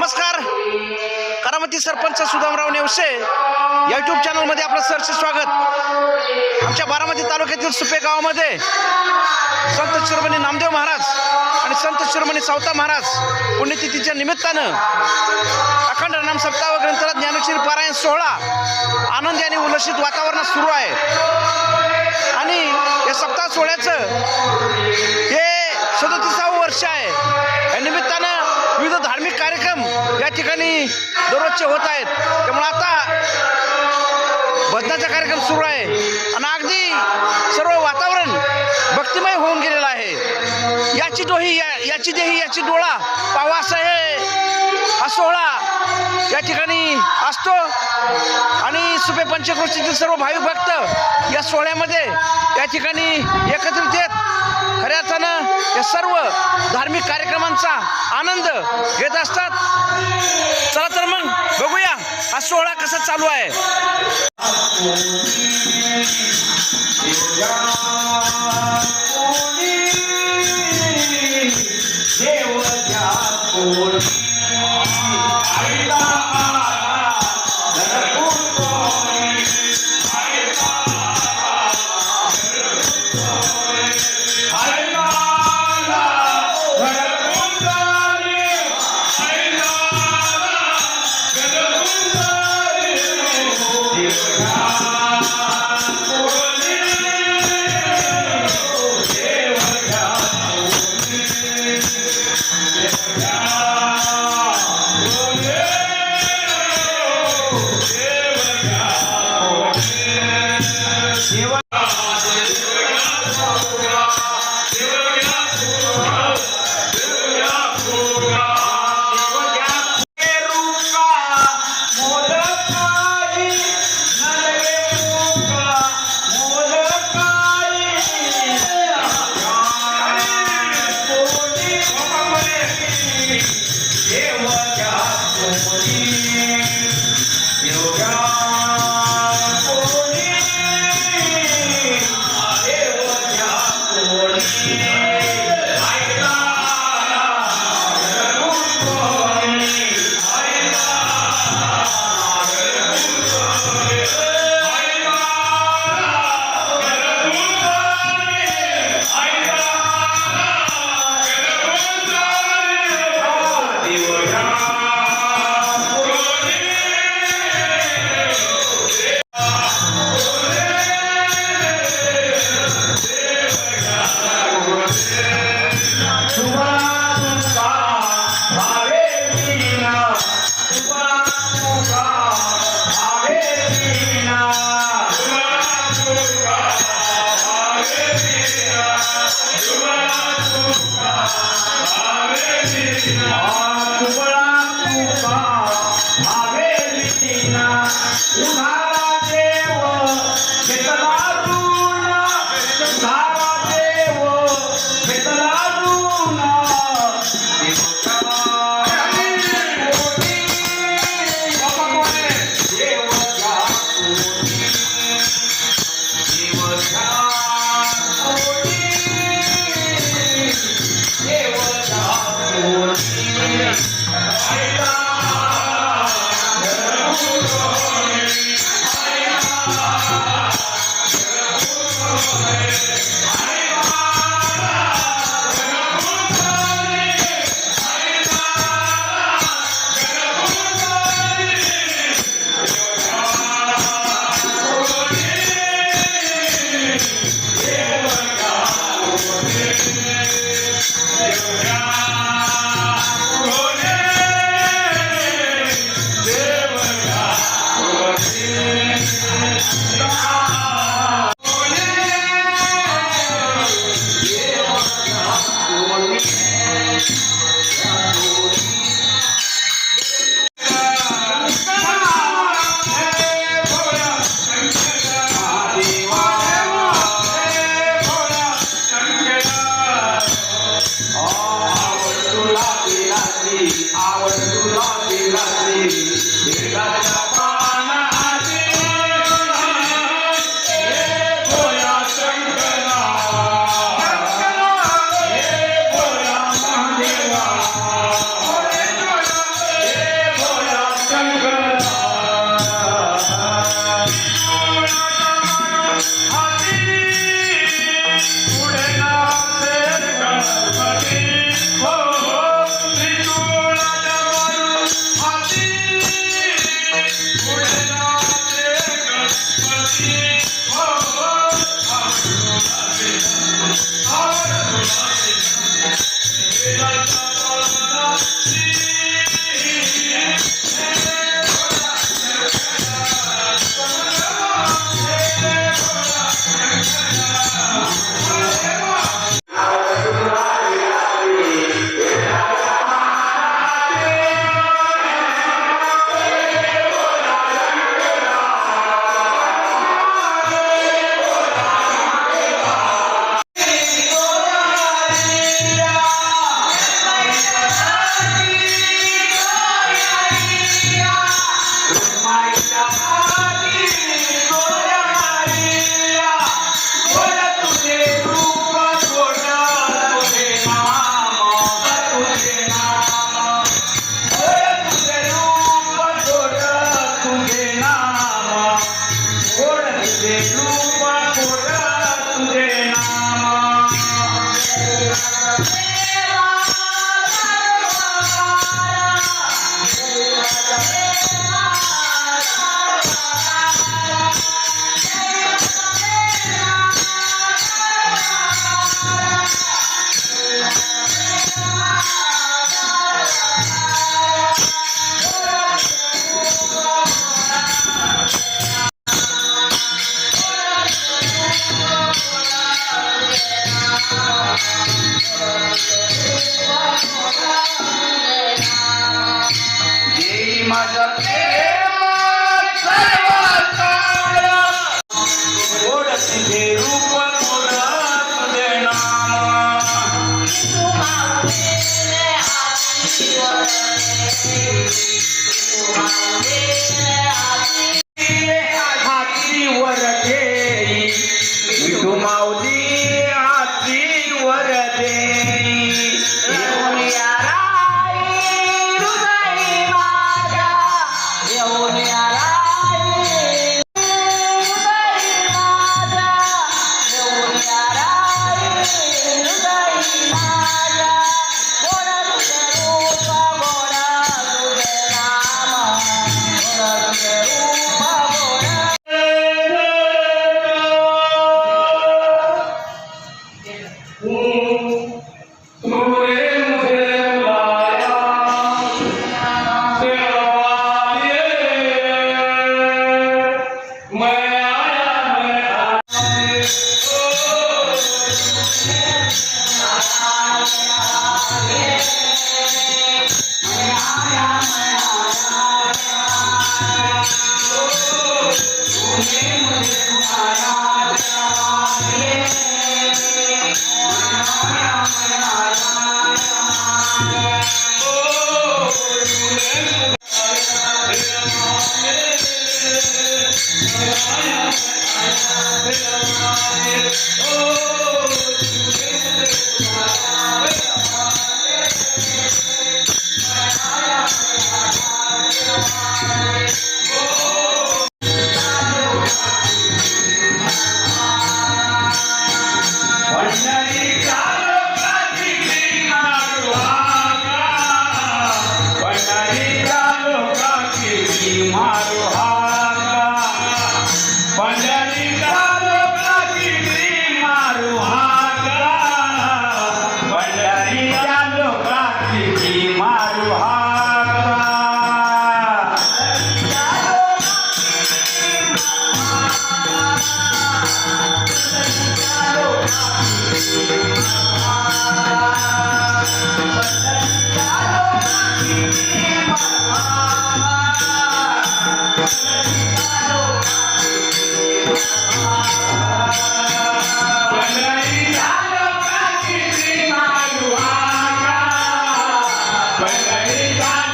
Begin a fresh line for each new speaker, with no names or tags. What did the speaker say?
नमस्कार. करामती सरपंच सुदामराव नेवसे यूट्यूब चॅनलमध्ये आपलं सहर्ष स्वागत. आमच्या बारामती तालुक्यातील सुपे गावामध्ये संत शिरोमणी नामदेव महाराज आणि संत शिरोमणी सावता महाराज पुण्यतिथीच्या निमित्तानं अखंड नाम सप्ताह व ग्रंथराज ज्ञानेश्वरी पारायण सोहळा आनंदी आणि उल्लसित वातावरणात सुरू आहे. आणि या सप्ताह सोहळ्याचं हे 37वे वर्ष आहे. या निमित्तानं विविध धार्मिक कार्यक्रम या ठिकाणी दररोजचे होत आहेत. त्यामुळे आता भजनाचा कार्यक्रम सुरू आहे आणि अगदी सर्व वातावरण भक्तिमय होऊन गेलेलं आहे. याची डोही याची देही याची डोळा पावा असं हा सोहळा या ठिकाणी असतो. आणि सुपे पंचक्रोशीतील सर्व भाविक भक्त या सोहळ्यामध्ये या ठिकाणी एकत्रित येत खऱ्या अर्थानं या सर्व धार्मिक कार्यक्रमांचा आनंद घेत असतात. चला तर मग बघूया हा सोहळा कसा चालू आहे.
माझ्या प्रेमाचा वाटाळा, गोड तुझे रूप गोड तुझे नाम, हातीवर देई विठू माऊली, हातीवर देई येऊन या राई हृदयी माझ्या, येऊन या राई हृदयी माझ्या, येऊन या राई हृदयी माझ्या, गोड तुझे रूप गोड तुझे नाम, गोड तुझे रूप गोड. तूने मुझे बुलाया शेरवालिए, मैं आया मैं आया, तूने मुझे बुलाया शेरवालिए,